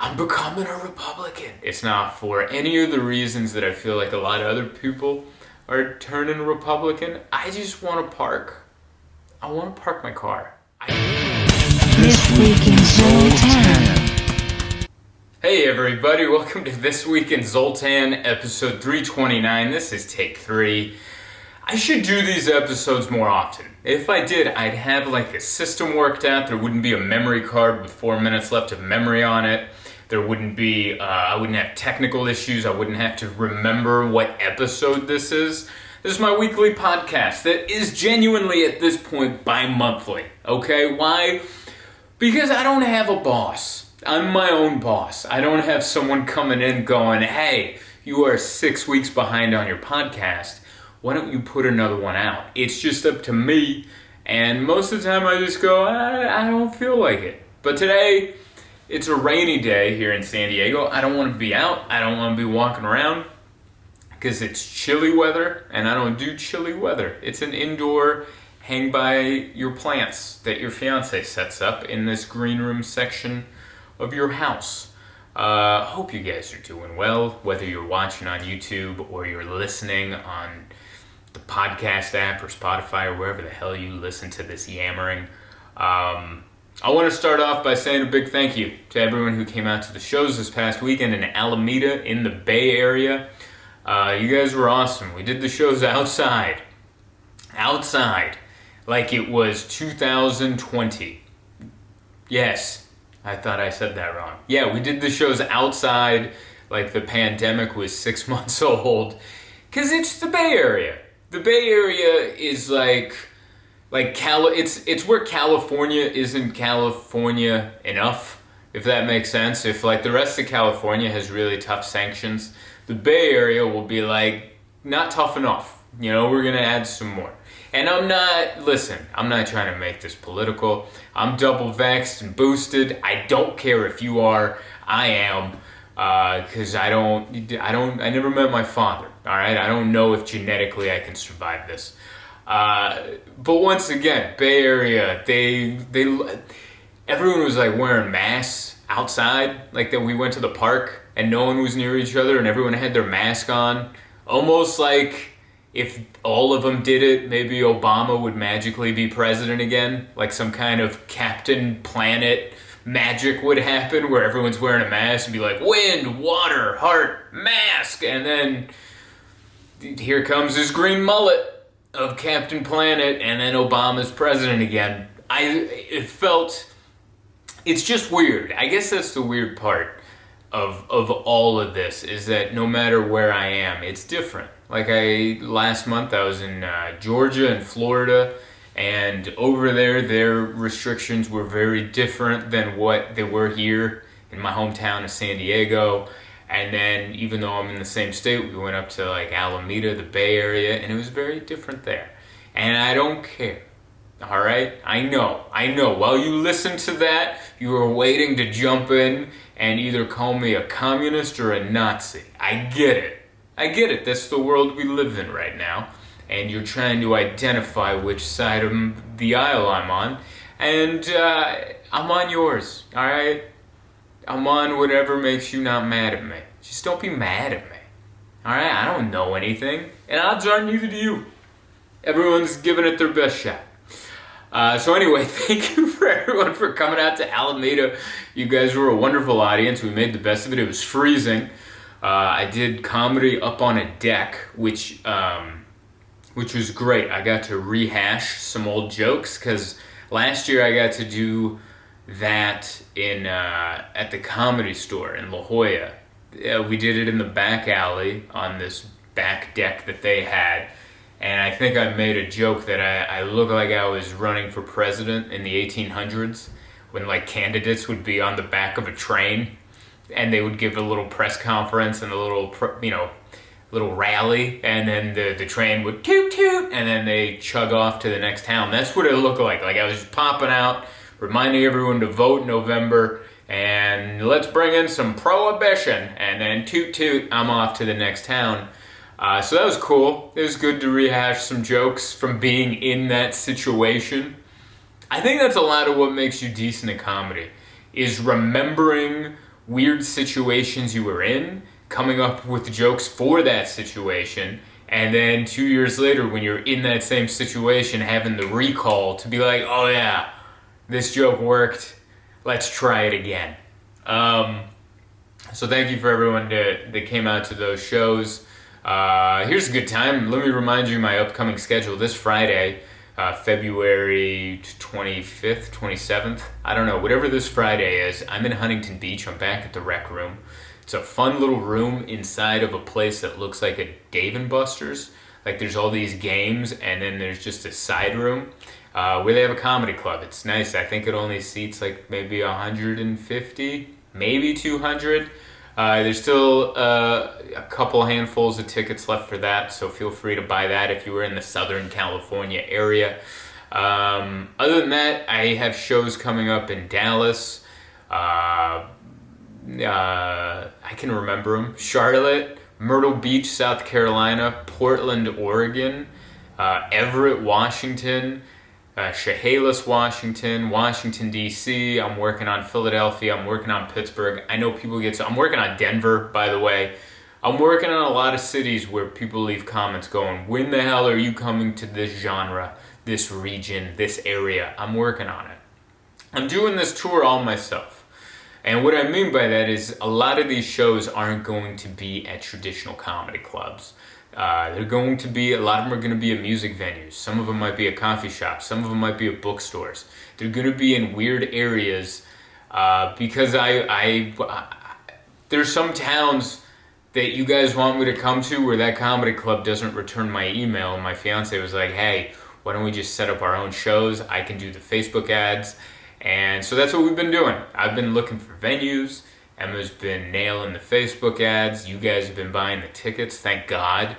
I'm becoming a Republican. It's not for any of the reasons that I feel like a lot of other people are turning Republican. I just want to park. I want to park my car. This Week in Zoltan. Hey everybody, welcome to This Week in Zoltan, episode 329. This is take 3. I should do these episodes more often. If I did, I'd have like a system worked out. There wouldn't be a memory card with 4 minutes left of memory on it. There wouldn't be, I wouldn't have technical issues. I wouldn't have to remember what episode this is. This is my weekly podcast that is genuinely at this point bi-monthly. Okay, why? Because I don't have a boss. I'm my own boss. I don't have someone coming in going, hey, you are 6 weeks behind on your podcast. Why don't you put another one out? It's just up to me. And most of the time I just go, I don't feel like it. But today, it's a rainy day here in San Diego. I don't want to be out. I don't want to be walking around because it's chilly weather, and I don't do chilly weather. It's an indoor hang by your plants that your fiance sets up in this green room section of your house. Hope you guys are doing well, whether you're watching on YouTube or you're listening on the podcast app or Spotify or wherever the hell you listen to this yammering. I want to start off by saying a big thank you to everyone who came out to the shows this past weekend in Alameda in the Bay Area. You guys were awesome. We did the shows outside, like it was 2020. Yes, I thought I said that wrong. Yeah, we did the shows outside like the pandemic was 6 months old, because it's the Bay Area. The Bay Area is like it's where California isn't California enough, if that makes sense. If like the rest of California has really tough sanctions, the Bay Area will be like not tough enough. You know, we're gonna add some more. And I'm not trying to make this political. I'm double vaxxed and boosted. I don't care if you are. I am, because I never met my father. All right, I don't know if genetically I can survive this. But once again, Bay Area, everyone was like wearing masks outside, like that we went to the park and no one was near each other and everyone had their mask on. Almost like if all of them did it, maybe Obama would magically be president again, like some kind of Captain Planet magic would happen where everyone's wearing a mask and be like, wind, water, heart, mask, and then here comes his green mullet of Captain Planet, and then Obama's president again. It's just weird. I guess that's the weird part of all of this, is that no matter where I am, it's different. Like last month I was in Georgia and Florida, and over there, their restrictions were very different than what they were here in my hometown of San Diego. And then, even though I'm in the same state, we went up to like Alameda, the Bay Area, and it was very different there. And I don't care. All right? I know. While you listen to that, you were waiting to jump in and either call me a communist or a Nazi. I get it. That's the world we live in right now. And you're trying to identify which side of the aisle I'm on. And I'm on yours. All right? I'm on whatever makes you not mad at me. Just don't be mad at me. Alright? I don't know anything. And odds are neither do you. Everyone's giving it their best shot. So anyway, thank you for everyone for coming out to Alameda. You guys were a wonderful audience. We made the best of it. It was freezing. I did comedy up on a deck, which was great. I got to rehash some old jokes, because last year I got to do that in at the Comedy Store in La Jolla. We did it in the back alley on this back deck that they had, and I think I made a joke that I look like I was running for president in the 1800s, when like candidates would be on the back of a train and they would give a little press conference and a little rally, and then the train would toot toot, and then they chug off to the next town. That's what it looked like. Like I was just popping out, reminding everyone to vote in November, and let's bring in some prohibition, and then toot toot, I'm off to the next town. So that was cool. It was good to rehash some jokes from being in that situation. I think that's a lot of what makes you decent at comedy, is remembering weird situations you were in, coming up with jokes for that situation, and then 2 years later when you're in that same situation having the recall to be like, oh yeah, this joke worked, let's try it again. So thank you for everyone that came out to those shows. Here's a good time. Let me remind you my upcoming schedule this Friday, February 25th, 27th. I don't know, whatever this Friday is. I'm in Huntington Beach. I'm back at the Rec Room. It's a fun little room inside of a place that looks like a Dave & Buster's. Like there's all these games and then there's just a side room where they have a comedy club. It's nice. I think it only seats like maybe 150, maybe 200. There's still a couple handfuls of tickets left for that, so feel free to buy that if you were in the Southern California area. Other than that, I have shows coming up in Dallas. I can remember them. Charlotte, Myrtle Beach, South Carolina, Portland, Oregon, Everett, Washington, Chehalis, Washington, Washington, D.C. I'm working on Philadelphia. I'm working on Pittsburgh. I know people I'm working on Denver, by the way. I'm working on a lot of cities where people leave comments going, when the hell are you coming to this genre, this region, this area? I'm working on it. I'm doing this tour all myself. And what I mean by that is a lot of these shows aren't going to be at traditional comedy clubs. They're going to be, a lot of them are going to be at music venues. Some of them might be at coffee shops. Some of them might be at bookstores. They're going to be in weird areas because there's some towns that you guys want me to come to where that comedy club doesn't return my email. And my fiance was like, hey, why don't we just set up our own shows? I can do the Facebook ads. And so that's what we've been doing. I've been looking for venues. Emma's been nailing the Facebook ads. You guys have been buying the tickets, thank God.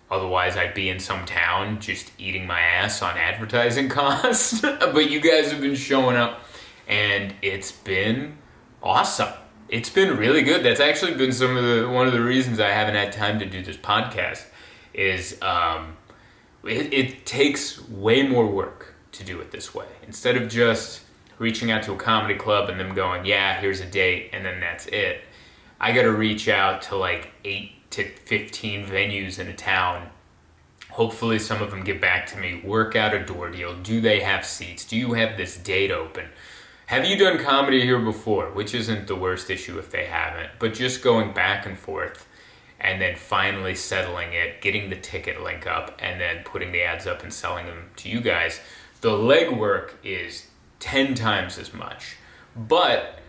Otherwise, I'd be in some town just eating my ass on advertising costs. But you guys have been showing up, and it's been awesome. It's been really good. That's actually been one of the reasons I haven't had time to do this podcast. Is it takes way more work to do it this way. Instead of just reaching out to a comedy club and them going, yeah, here's a date, and then that's it. I got to reach out to like 8 to 15 venues in a town. Hopefully some of them get back to me, work out a door deal. Do they have seats? Do you have this date open? Have you done comedy here before? Which isn't the worst issue if they haven't, but just going back and forth and then finally settling it, getting the ticket link up, and then putting the ads up and selling them to you guys. The legwork is 10 times as much, but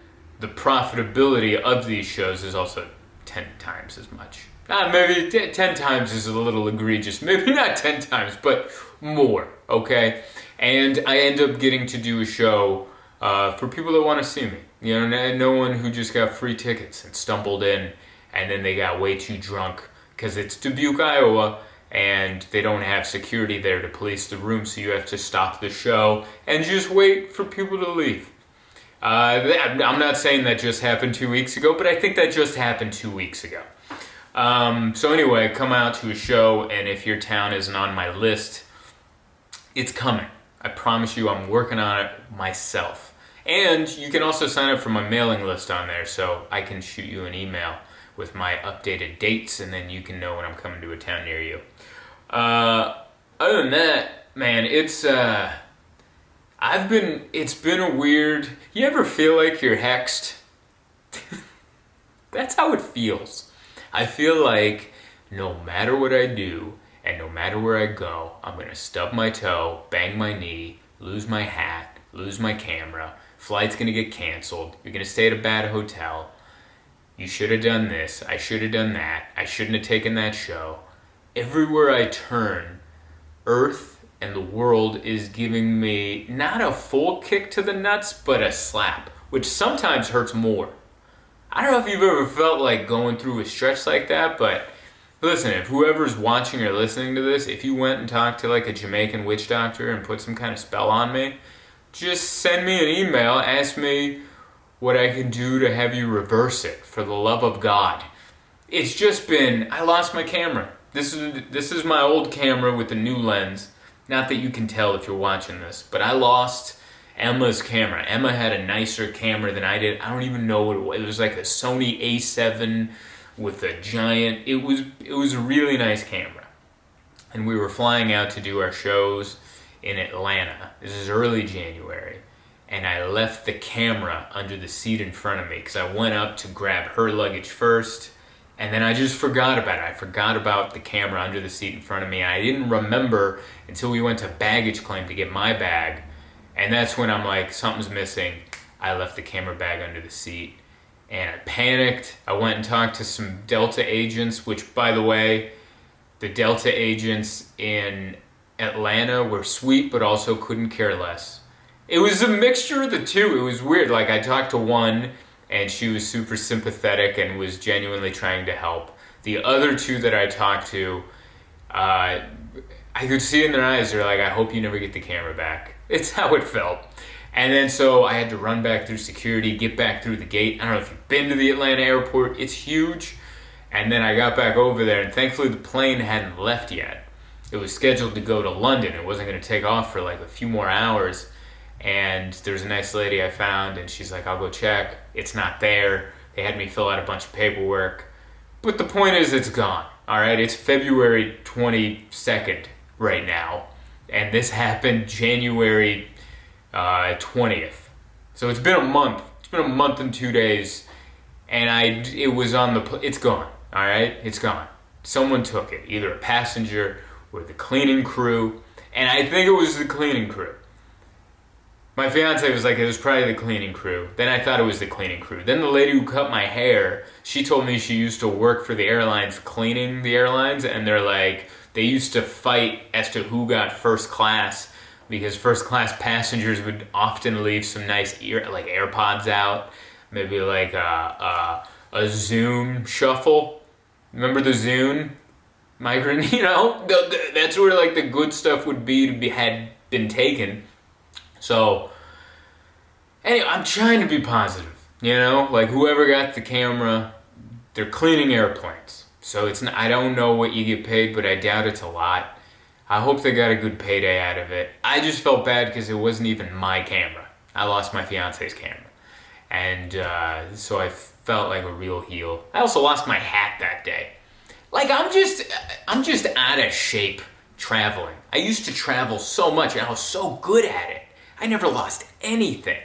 the profitability of these shows is also 10 times as much. Maybe 10 times is a little egregious, maybe not 10 times, but more, okay? And I end up getting to do a show for people that want to see me. You know, no one who just got free tickets and stumbled in and then they got way too drunk because it's Dubuque, Iowa, and they don't have security there to police the room, so you have to stop the show and just wait for people to leave. I'm not saying that just happened 2 weeks ago, but I think that just happened 2 weeks ago. So anyway, come out to a show, and if your town isn't on my list, it's coming. I promise you, I'm working on it myself. And you can also sign up for my mailing list on there, so I can shoot you an email with my updated dates, and then you can know when I'm coming to a town near you. Other than that, man, it's been a weird. You ever feel like you're hexed? That's how it feels. I feel like no matter what I do and no matter where I go, I'm gonna stub my toe, bang my knee, lose my hat, lose my camera. Flight's gonna get canceled. You're gonna stay at a bad hotel. You should have done this. I should have done that. I shouldn't have taken that show. Everywhere I turn, Earth and the world is giving me not a full kick to the nuts, but a slap, which sometimes hurts more. I don't know if you've ever felt like going through a stretch like that, but listen, if whoever's watching or listening to this, if you went and talked to like a Jamaican witch doctor and put some kind of spell on me, just send me an email, ask me what I can do to have you reverse it, for the love of God. It's just been, I lost my camera. This is my old camera with the new lens. Not that you can tell if you're watching this, but I lost Emma's camera. Emma had a nicer camera than I did. I don't even know what it was. It was like a Sony A7 with a giant. It was a really nice camera. And we were flying out to do our shows in Atlanta. This is early January. And I left the camera under the seat in front of me because I went up to grab her luggage first. And then I just forgot about it. I forgot about the camera under the seat in front of me. I didn't remember until we went to baggage claim to get my bag. And that's when I'm like, something's missing. I left the camera bag under the seat. And I panicked. I went and talked to some Delta agents, which, by the way, the Delta agents in Atlanta were sweet, but also couldn't care less. It was a mixture of the two. It was weird. Like, I talked to one, and she was super sympathetic and was genuinely trying to help. The other two that I talked to, I could see in their eyes, they're like, I hope you never get the camera back. It's how it felt. And then so I had to run back through security, get back through the gate. I don't know if you've been to the Atlanta airport. It's huge. And then I got back over there, and thankfully the plane hadn't left yet. It was scheduled to go to London. It wasn't going to take off for like a few more hours. And there's a nice lady I found, and she's like, I'll go check. It's not there. They had me fill out a bunch of paperwork. But the point is, it's gone. All right? It's February 22nd right now. And this happened January 20th. So it's been a month. It's been a month and 2 days. And it was on it's gone. All right? It's gone. Someone took it. Either a passenger or the cleaning crew. And I think it was the cleaning crew. My fiance was like, it was probably the cleaning crew. Then I thought it was the cleaning crew. Then the lady who cut my hair, she told me she used to work for the airlines cleaning the airlines, and they're like, they used to fight as to who got first class because first class passengers would often leave some nice like AirPods out, maybe like a Zune shuffle. Remember the Zune migrant? You know, that's where like the good stuff would be had been taken. So, anyway, I'm trying to be positive, you know? Like, whoever got the camera, they're cleaning airplanes. So, I don't know what you get paid, but I doubt it's a lot. I hope they got a good payday out of it. I just felt bad because it wasn't even my camera. I lost my fiance's camera. And so I felt like a real heel. I also lost my hat that day. Like, I'm just out of shape traveling. I used to travel so much, and I was so good at it. I never lost anything.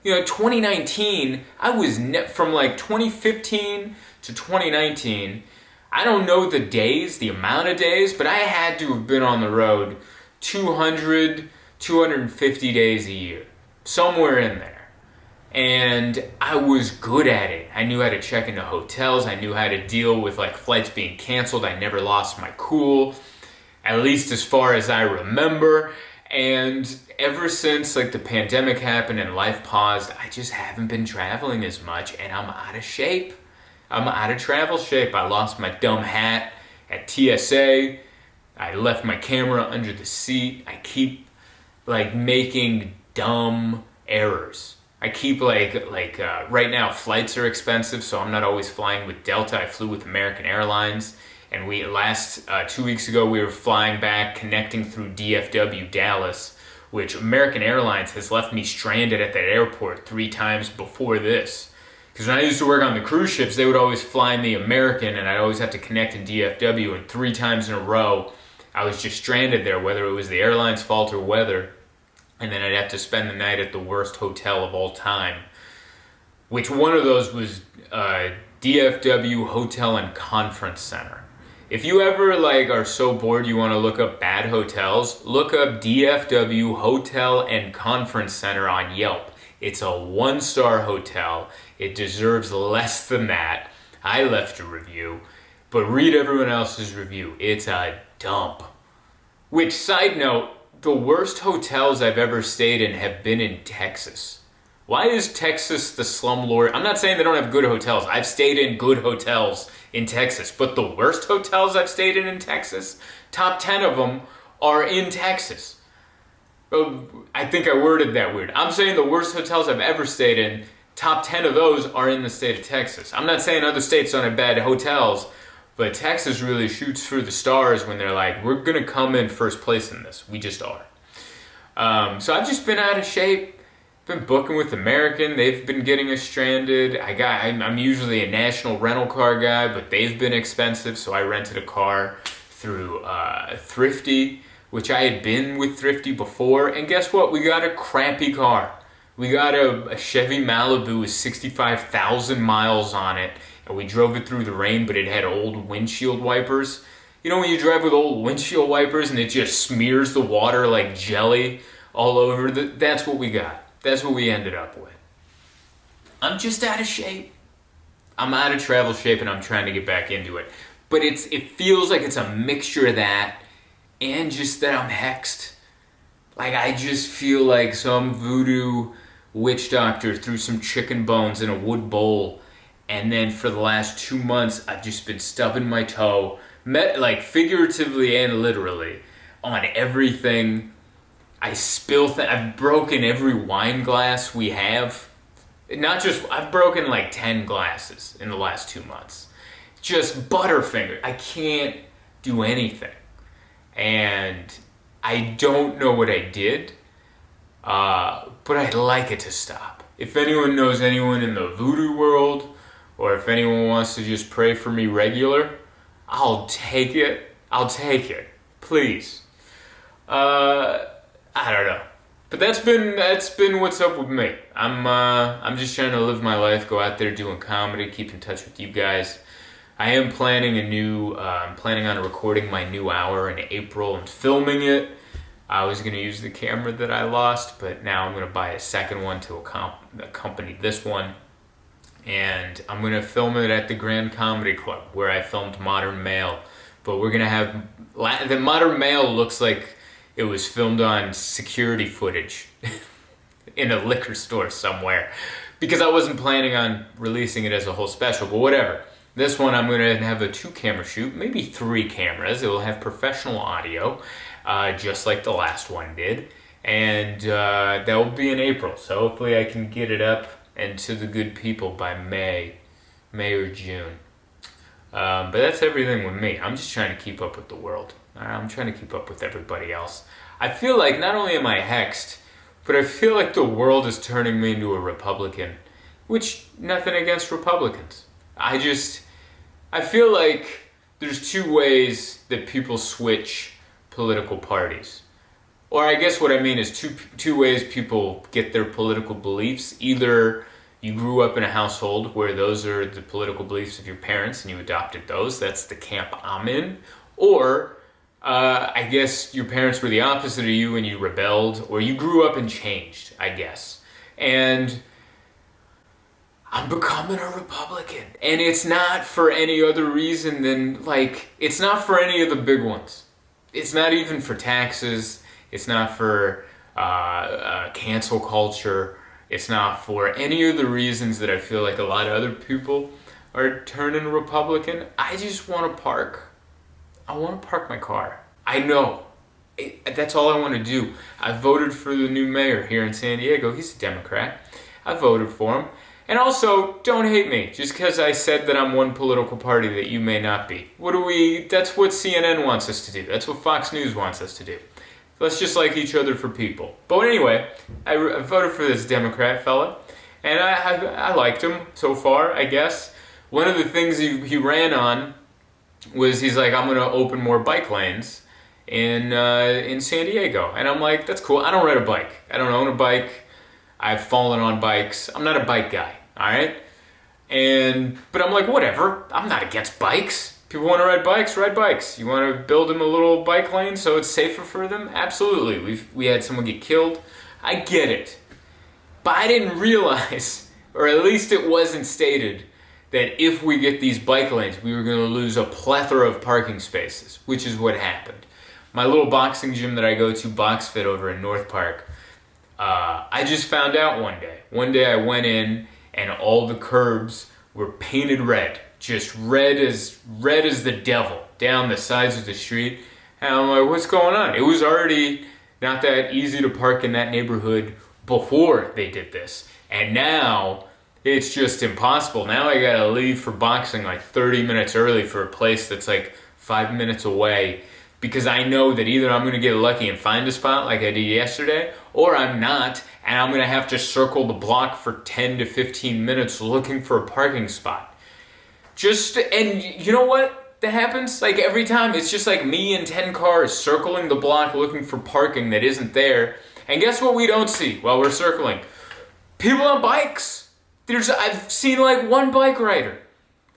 You know, 2019, I was from like 2015 to 2019, I don't know the days, the amount of days, but I had to have been on the road 200, 250 days a year. Somewhere in there. And I was good at it. I knew how to check into hotels. I knew how to deal with like flights being canceled. I never lost my cool, at least as far as I remember. And ever since like the pandemic happened and life paused, I just haven't been traveling as much, and I'm out of shape. I'm out of travel shape. I lost my dumb hat at TSA. I left my camera under the seat. I keep like making dumb errors. I keep like right now flights are expensive, so I'm not always flying with Delta. I flew with American Airlines. And 2 weeks ago, we were flying back, connecting through DFW, Dallas, which American Airlines has left me stranded at that airport 3 times before this. Because when I used to work on the cruise ships, they would always fly me American, and I'd always have to connect in DFW, and 3 times in a row, I was just stranded there, whether it was the airline's fault or weather. And then I'd have to spend the night at the worst hotel of all time, which one of those was DFW Hotel and Conference Center. If you ever like are so bored you want to look up bad hotels, look up DFW Hotel and Conference Center on Yelp. It's a 1-star hotel. It deserves less than that. I left a review, but read everyone else's review. It's a dump. Which, side note, the worst hotels I've ever stayed in have been in Texas. Why is Texas the slumlord? I'm not saying they don't have good hotels. I've stayed in good hotels in Texas, but the worst hotels I've stayed in Texas, top 10 of them are in Texas. I think I worded that weird. I'm saying the worst hotels I've ever stayed in, top 10 of those are in the state of Texas. I'm not saying other states don't have bad hotels, but Texas really shoots for the stars when they're like, we're going to come in first place in this. We just are. So I've just been out of shape. been booking with American. They've been getting us stranded. I'm usually a national rental car guy, but they've been expensive, so I rented a car through Thrifty, which I had been with Thrifty before. And guess what? We got a crappy car. We got a Chevy Malibu with 65,000 miles on it, and we drove it through the rain, but it had old windshield wipers. You know when you drive with old windshield wipers and it just smears the water like jelly all over? That's what we got. That's what we ended up with. I'm just out of shape. I'm out of travel shape and I'm trying to get back into it. But it feels like it's a mixture of that and just that I'm hexed. Like I just feel like some voodoo witch doctor threw some chicken bones in a wood bowl, and then for the last 2 months I've just been stubbing my toe, like figuratively and literally, on everything. I've broken every wine glass we have. I've broken like 10 glasses in the last 2 months. Just butterfinger. I can't do anything. And I don't know what I did, but I'd like it to stop. If anyone knows anyone in the voodoo world, or if anyone wants to just pray for me regular, I'll take it. I'll take it. Please. I don't know. But that's been what's up with me. I'm just trying to live my life, go out there doing comedy, keep in touch with you guys. I am planning I'm planning on recording my new hour in April and filming it. I was going to use the camera that I lost, but now I'm going to buy a second one to accompany this one. And I'm going to film it at the Grand Comedy Club, where I filmed Modern Male. But we're going to have... The Modern Male looks like it was filmed on security footage in a liquor store somewhere, because I wasn't planning on releasing it as a whole special, but whatever. This one I'm going to have a 2-camera shoot, maybe 3 cameras. It will have professional audio, just like the last one did. And that will be in April, so hopefully I can get it up and to the good people by May or June. But that's everything with me. I'm just trying to keep up with the world. I'm trying to keep up with everybody else. I feel like not only am I hexed, but I feel like the world is turning me into a Republican. Which, nothing against Republicans. I feel like there's 2 ways that people switch political parties. Or I guess what I mean is two ways people get their political beliefs. Either you grew up in a household where those are the political beliefs of your parents and you adopted those. That's the camp I'm in. Or I guess your parents were the opposite of you and you rebelled, or you grew up and changed, I guess. And I'm becoming a Republican. And it's not for any other reason than, it's not for any of the big ones. It's not even for taxes. It's not for cancel culture. It's not for any of the reasons that I feel like a lot of other people are turning Republican. I just want to park. I want to park my car. I know. That's all I want to do. I voted for the new mayor here in San Diego. He's a Democrat. I voted for him. And also, don't hate me just because I said that I'm one political party that you may not be. That's what CNN wants us to do. That's what Fox News wants us to do. Let's just like each other for people. But anyway, I voted for this Democrat fella, and I liked him so far, I guess. One of the things he ran on was he's like, I'm going to open more bike lanes in San Diego. And I'm like, that's cool. I don't ride a bike. I don't own a bike. I've fallen on bikes. I'm not a bike guy, all right? But I'm like, whatever. I'm not against bikes. People want to ride bikes, ride bikes. You want to build them a little bike lane so it's safer for them? Absolutely. We had someone get killed. I get it. But I didn't realize, or at least it wasn't stated, that if we get these bike lanes, we were going to lose a plethora of parking spaces, which is what happened. My little boxing gym that I go to, BoxFit over in North Park, I just found out one day. One day I went in and all the curbs were painted red. Just red as the devil down the sides of the street. And I'm like, what's going on? It was already not that easy to park in that neighborhood before they did this. And now it's just impossible. Now I gotta leave for boxing like 30 minutes early for a place that's like 5 minutes away, because I know that either I'm gonna get lucky and find a spot like I did yesterday, or I'm not, and I'm going to have to circle the block for 10 to 15 minutes looking for a parking spot. And you know what that happens? Like every time, it's just like me and 10 cars circling the block looking for parking that isn't there. And guess what we don't see while we're circling? People on bikes. I've seen like one bike rider.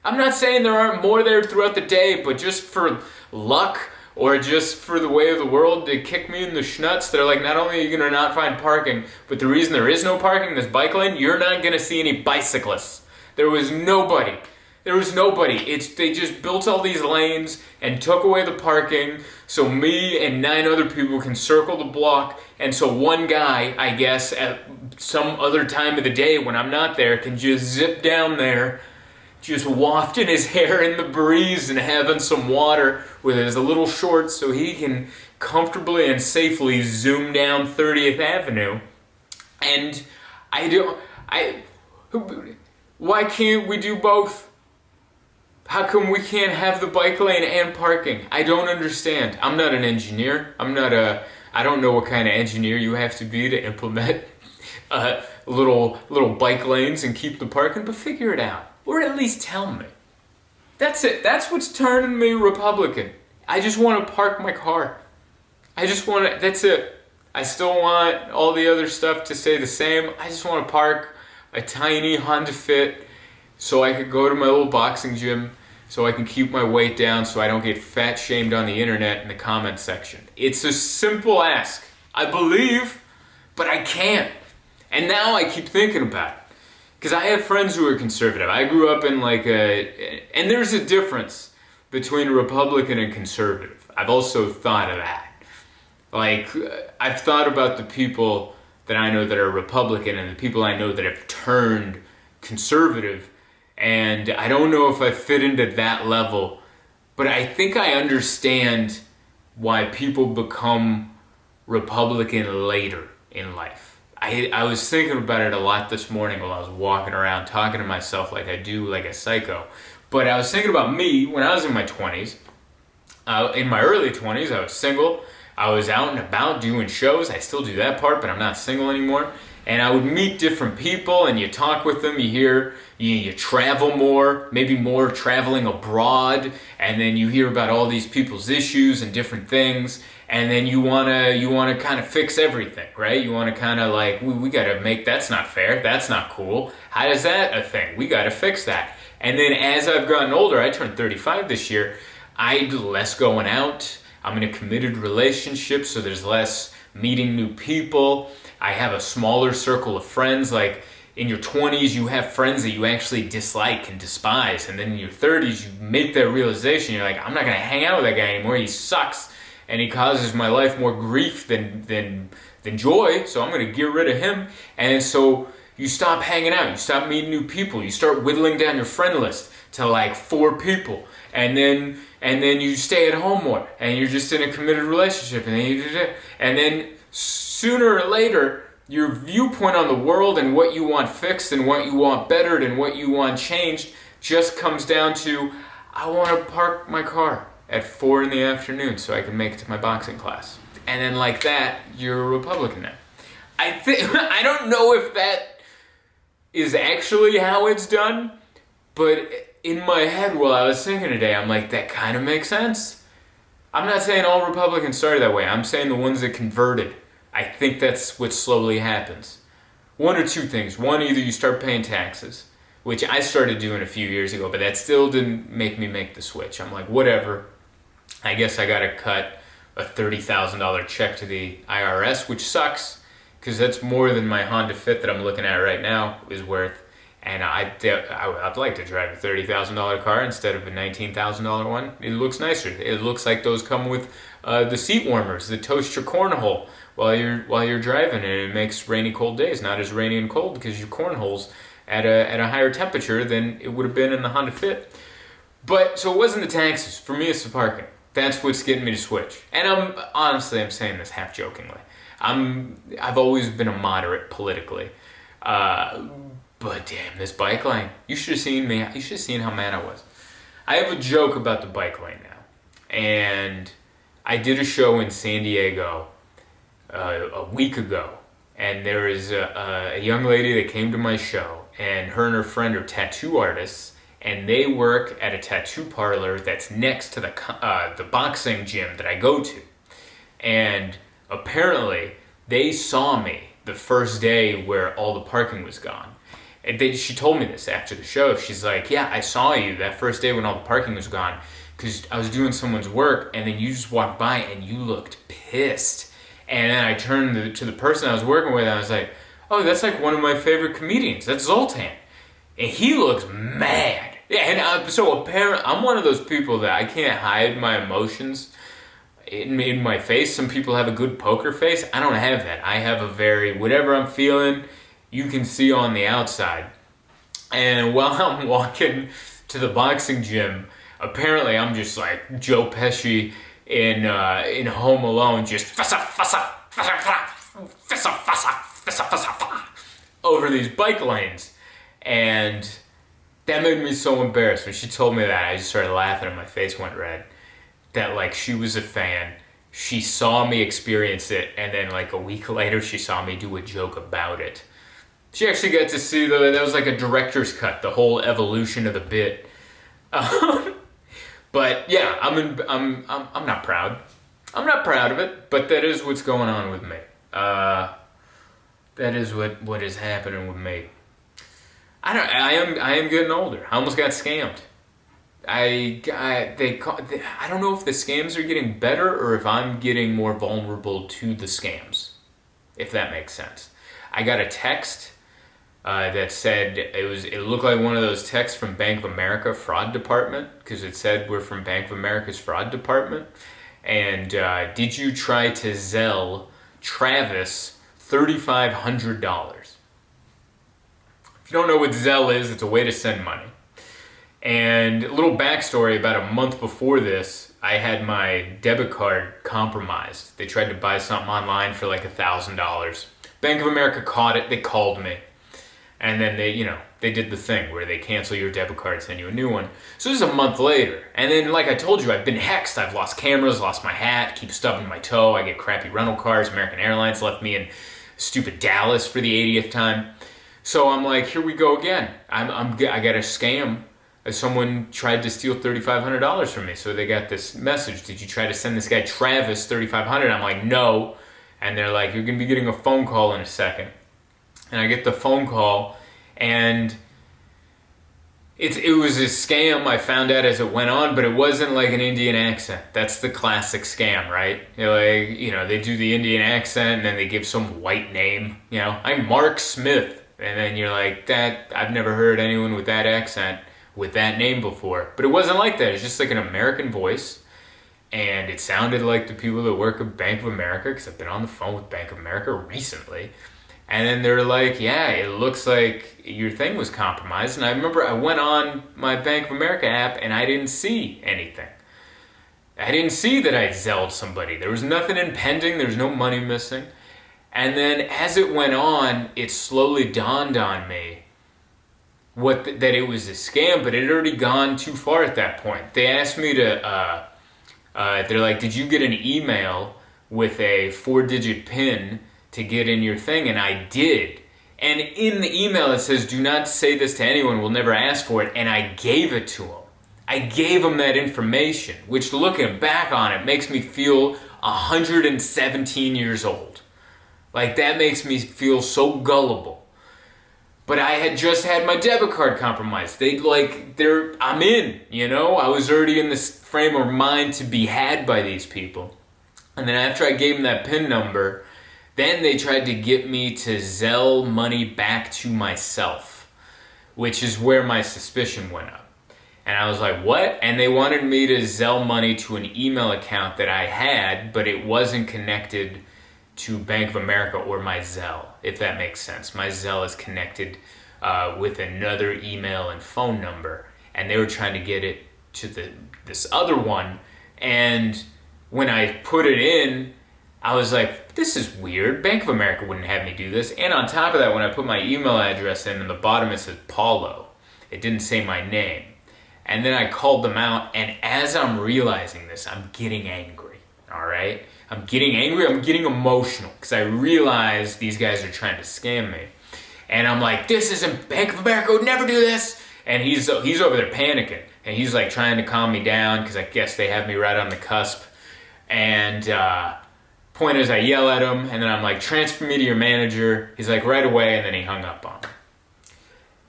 I'm not saying there aren't more there throughout the day, but just for luck or just for the way of the world to kick me in the schnutz, they're like, not only are you going to not find parking, but the reason there is no parking in this bike lane, you're not going to see any bicyclists. There was nobody. They just built all these lanes and took away the parking so me and 9 other people can circle the block. And so one guy, I guess, at some other time of the day when I'm not there, can just zip down there, just wafting his hair in the breeze and having some water with his little shorts so he can comfortably and safely zoom down 30th Avenue. And why can't we do both? How come we can't have the bike lane and parking? I don't understand. I'm not an engineer. I don't know what kind of engineer you have to be to implement little bike lanes and keep the parking, but figure it out. Or at least tell me. That's it. That's what's turning me Republican. I just want to park my car. That's it. I still want all the other stuff to stay the same. I just want to park a tiny Honda Fit so I could go to my little boxing gym, so I can keep my weight down, so I don't get fat shamed on the internet in the comment section. It's a simple ask, I believe, but I can't. And now I keep thinking about it. Because I have friends who are conservative. I grew up in and there's a difference between Republican and conservative. I've also thought of that. I've thought about the people that I know that are Republican and the people I know that have turned conservative. And I don't know if I fit into that level, but I think I understand why people become Republican later in life. I was thinking about it a lot this morning while I was walking around talking to myself like I do, like a psycho. But I was thinking about me when I was in my 20s. In my early 20s, I was single. I was out and about doing shows. I still do that part, but I'm not single anymore. And I would meet different people, and you talk with them, you travel more, maybe more traveling abroad, and then you hear about all these people's issues and different things, and then you wanna kind of fix everything, right? You wanna kind of like, we gotta make, that's not fair, that's not cool. How is that a thing? We gotta fix that. And then as I've gotten older, I turned 35 this year, I do less going out. I'm in a committed relationship, so there's less meeting new people. I have a smaller circle of friends. Like in your 20s, you have friends that you actually dislike and despise. And then in your 30s, you make that realization. You're like, I'm not going to hang out with that guy anymore. He sucks. And he causes my life more grief than joy. So I'm going to get rid of him. And so you stop hanging out. You stop meeting new people. You start whittling down your friend list to like 4 people. And then you stay at home more. And you're just in a committed relationship. And then sooner or later, your viewpoint on the world and what you want fixed and what you want bettered and what you want changed just comes down to, I want to park my car at 4 in the afternoon so I can make it to my boxing class. And then like that, you're a Republican now. I don't know if that is actually how it's done, but in my head while I was thinking today, I'm like, that kind of makes sense. I'm not saying all Republicans started that way. I'm saying the ones that converted. I think that's what slowly happens. One or two things. One, either you start paying taxes, which I started doing a few years ago, but that still didn't make me make the switch. I'm like, whatever. I guess I got to cut a $30,000 check to the IRS, which sucks, because that's more than my Honda Fit that I'm looking at right now is worth. And I'd like to drive a $30,000 car instead of a $19,000 one. It looks nicer. It looks like those come with the seat warmers that toast your cornhole while you're driving, and it makes rainy, cold days not as rainy and cold because your cornhole's at a higher temperature than it would have been in the Honda Fit. But so it wasn't the taxes. For me, it's the parking. That's what's getting me to switch. And I'm saying this half jokingly. I've always been a moderate politically. But damn, this bike lane. You should have seen me. You should have seen how mad I was. I have a joke about the bike lane now. And I did a show in San Diego a week ago. And there is a young lady that came to my show, and her friend are tattoo artists, and they work at a tattoo parlor that's next to the boxing gym that I go to. And apparently, they saw me the first day where all the parking was gone. And she told me this after the show. She's like, yeah, I saw you that first day when all the parking was gone because I was doing someone's work, and then you just walked by and you looked pissed. And then I turned to the person I was working with, and I was like, oh, that's like one of my favorite comedians. That's Zoltan. And he looks mad. Yeah, and so apparently, I'm one of those people that I can't hide my emotions in my face. Some people have a good poker face. I don't have that. I have a very, whatever I'm feeling, you can see on the outside. And while I'm walking to the boxing gym, apparently I'm just like Joe Pesci in Home Alone, just over these bike lanes. And that made me so embarrassed. When she told me that, I just started laughing and my face went red. That like she was a fan. She saw me experience it, and then like a week later she saw me do a joke about it. She actually got to see that was like a director's cut, the whole evolution of the bit. But yeah, I'm not proud. I'm not proud of it, but that is what's going on with me. That is what is happening with me. I am getting older. I almost got scammed. I don't know if the scams are getting better or if I'm getting more vulnerable to the scams, if that makes sense. I got a text that said it looked like one of those texts from Bank of America fraud department, because it said we're from Bank of America's fraud department. And did you try to Zelle Travis $3,500? If you don't know what Zelle is, it's a way to send money. And a little backstory, about a month before this, I had my debit card compromised. They tried to buy something online for like $1,000. Bank of America caught it, they called me. And then they did the thing where they cancel your debit card, send you a new one. So this is a month later. And then, like I told you, I've been hexed. I've lost cameras, lost my hat, keep stubbing my toe. I get crappy rental cars. American Airlines left me in stupid Dallas for the 80th time. So I'm like, here we go again. I got a scam. Someone tried to steal $3,500 from me. So they got this message. Did you try to send this guy Travis $3,500? I'm like, no. And they're like, you're going to be getting a phone call in a second. And I get the phone call, and it was a scam. I found out as it went on, but it wasn't like an Indian accent. That's the classic scam, right? They do the Indian accent, and then they give some white name. I'm Mark Smith. And then you're like, that I've never heard anyone with that accent with that name before. But it wasn't like that. It's just like an American voice. And it sounded like the people that work at Bank of America, because I've been on the phone with Bank of America recently. And then they're like, yeah, it looks like your thing was compromised. And I remember I went on my Bank of America app and I didn't see anything. I didn't see that I'd Zelled somebody. There was nothing impending. There was no money missing. And then as it went on, it slowly dawned on me that it was a scam, but it had already gone too far at that point. They asked me to, they're like, did you get an email with a 4-digit PIN to get in your thing? And I did. And in the email it says, do not say this to anyone, we'll never ask for it. And I gave it to him. I gave him that information, which looking back on it makes me feel 117 years old. Like, that makes me feel so gullible. But I had just had my debit card compromised. I'm in, I was already in this frame of mind to be had by these people. And then after I gave them that PIN number, then they tried to get me to Zelle money back to myself, which is where my suspicion went up. And I was like, what? And they wanted me to Zelle money to an email account that I had, but it wasn't connected to Bank of America or my Zelle, if that makes sense. My Zelle is connected with another email and phone number, and they were trying to get it to this other one. And when I put it in, I was like, this is weird. Bank of America wouldn't have me do this. And on top of that, when I put my email address in the bottom it said Paulo. It didn't say my name. And then I called them out, and as I'm realizing this, I'm getting angry. all right? I'm getting angry, I'm getting emotional, because I realize these guys are trying to scam me. And I'm like, this isn't Bank of America, would never do this. And he's over there panicking. And he's like trying to calm me down, because I guess they have me right on the cusp. And point is, I yell at him, and then I'm like, transfer me to your manager. He's like, right away, and then he hung up on me.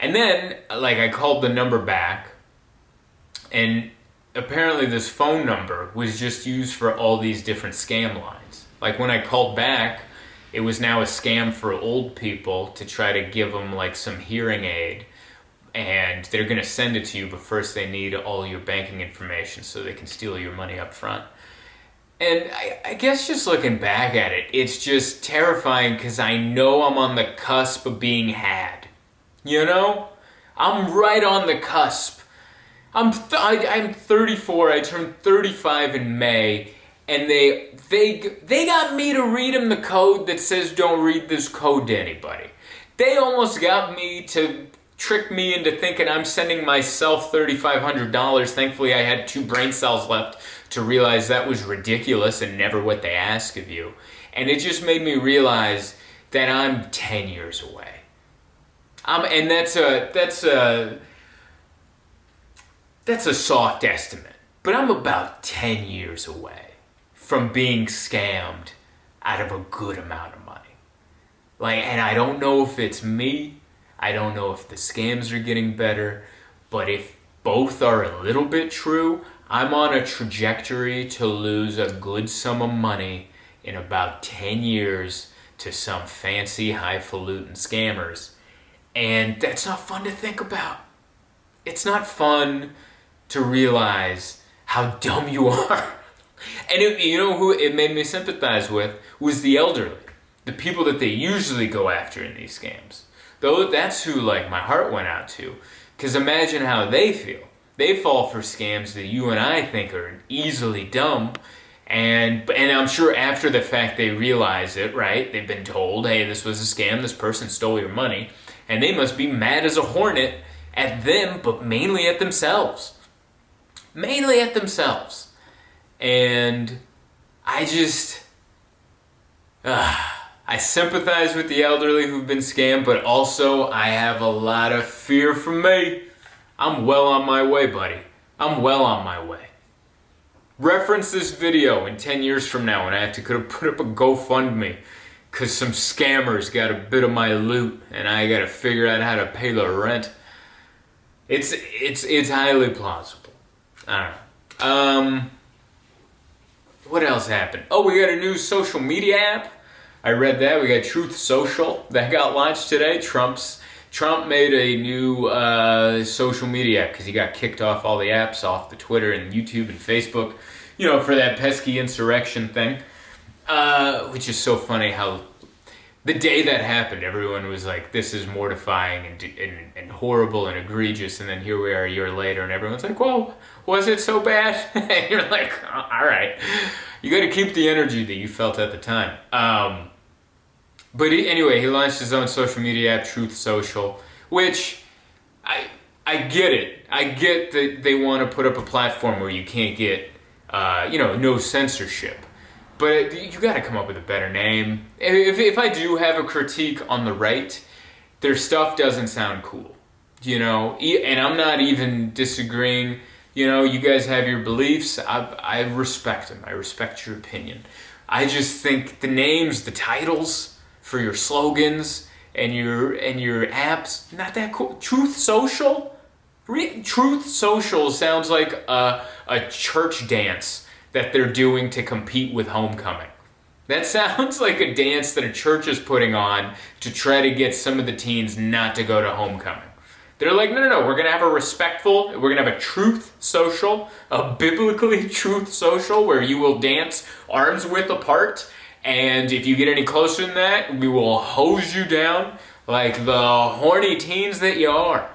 And then, like, I called the number back, and apparently this phone number was just used for all these different scam lines. Like, when I called back, it was now a scam for old people to try to give them, like, some hearing aid. And they're going to send it to you, but first they need all your banking information so they can steal your money up front. And I guess just looking back at it, it's just terrifying because I know I'm on the cusp of being had. You know? I'm right on the cusp. I'm 34, I turned 35 in May, and they got me to read them the code that says don't read this code to anybody. They almost got me to trick me into thinking I'm sending myself $3,500. Thankfully, I had 2 brain cells left to realize that was ridiculous and never what they ask of you. And it just made me realize that I'm 10 years away. And that's a soft estimate, but I'm about 10 years away from being scammed out of a good amount of money. And I don't know if it's me, I don't know if the scams are getting better, but if both are a little bit true, I'm on a trajectory to lose a good sum of money in about 10 years to some fancy highfalutin scammers. And that's not fun to think about. It's not fun to realize how dumb you are. And you know who it made me sympathize with was the elderly. The people that they usually go after in these scams. Though that's who my heart went out to. Because imagine how they feel. They fall for scams that you and I think are easily dumb. And I'm sure after the fact they realize it, right? They've been told, hey, this was a scam, this person stole your money. And they must be mad as a hornet at them, but mainly at themselves. Mainly at themselves. And I just... I sympathize with the elderly who've been scammed, but also I have a lot of fear for me. I'm well on my way, buddy. I'm well on my way. Reference this video in 10 years from now when I could have put up a GoFundMe because some scammers got a bit of my loot and I got to figure out how to pay the rent. It's highly plausible. I don't know. What else happened? Oh, we got a new social media app. I read that. We got Truth Social that got launched today. Trump made a new social media app because he got kicked off all the apps off the Twitter and YouTube and Facebook, for that pesky insurrection thing. Which is so funny how the day that happened, everyone was like, this is mortifying and horrible and egregious. And then here we are a year later and everyone's like, well, was it so bad? And you're like, all right. You got to keep the energy that you felt at the time. But anyway, he launched his own social media app, Truth Social, which I get it. I get that they want to put up a platform where you can't get, no censorship. But you got to come up with a better name. If I do have a critique on the right, their stuff doesn't sound cool, And I'm not even disagreeing. You guys have your beliefs. I respect them. I respect your opinion. I just think the names, the titles for your slogans and your apps, not that cool. Truth Social? Truth Social sounds like a church dance that they're doing to compete with homecoming. That sounds like a dance that a church is putting on to try to get some of the teens not to go to homecoming. They're like, no, we're going to have we're going to have a truth social, a biblically truth social where you will dance arms width apart. And if you get any closer than that, we will hose you down like the horny teens that you are.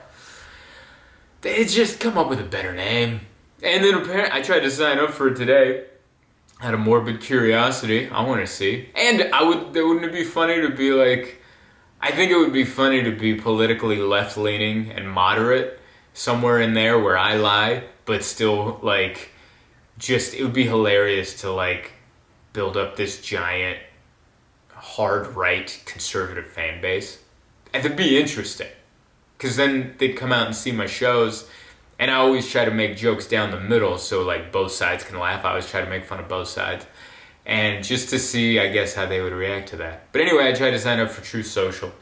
They just come up with a better name. And then apparently, I tried to sign up for it today. Out of morbid curiosity, I want to see. And wouldn't it be funny to be like, I think it would be funny to be politically left-leaning and moderate somewhere in there where I lie, but still, it would be hilarious to, build up this giant, hard right conservative fan base. And it'd be interesting. Because then they'd come out and see my shows, and I always try to make jokes down the middle so like both sides can laugh. I always try to make fun of both sides. And just to see, I guess, how they would react to that. But anyway, I tried to sign up for Truth Social,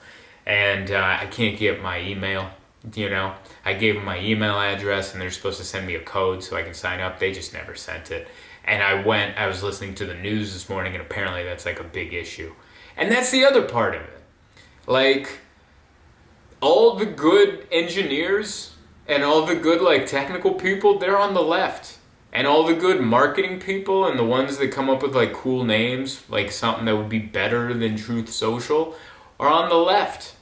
and I can't get my email, you know. I gave them my email address, and they're supposed to send me a code so I can sign up. They just never sent it. And I was listening to the news this morning, and apparently that's like a big issue. And that's the other part of it. Like, all the good engineers and all the good like technical people, they're on the left. And all the good marketing people and the ones that come up with like cool names, like something that would be better than Truth Social, are on the left.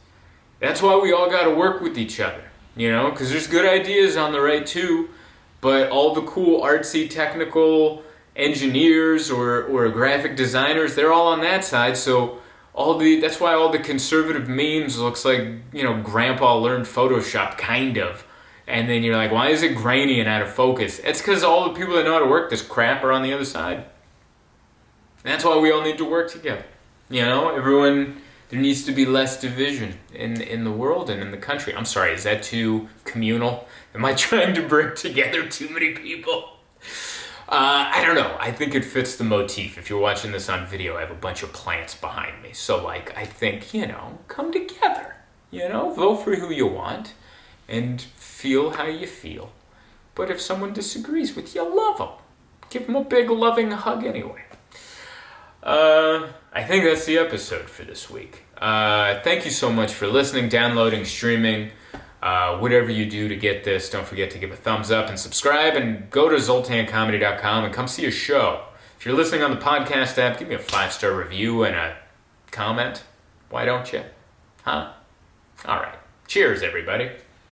That's why we all got to work with each other, you know, because there's good ideas on the right too, but all the cool artsy technical engineers or graphic designers, they're all on that side. So that's why all the conservative memes looks like, you know, grandpa learned Photoshop, kind of. And then you're like, why is it grainy and out of focus? It's because all the people that know how to work this crap are on the other side. And that's why we all need to work together. You know, there needs to be less division in the world and in the country. I'm sorry, is that too communal? Am I trying to bring together too many people? I don't know. I think it fits the motif. If you're watching this on video, I have a bunch of plants behind me. So, like, I think, you know, come together. You know, vote for who you want and feel how you feel. But if someone disagrees with you, love them. Give them a big loving hug anyway. I think that's the episode for this week. Thank you so much for listening, downloading, streaming. Whatever you do to get this, don't forget to give a thumbs up and subscribe, and go to zoltancomedy.com and come see a show. If you're listening on the podcast app, give me a 5-star review and a comment. Why don't you? Huh? All right. Cheers, everybody.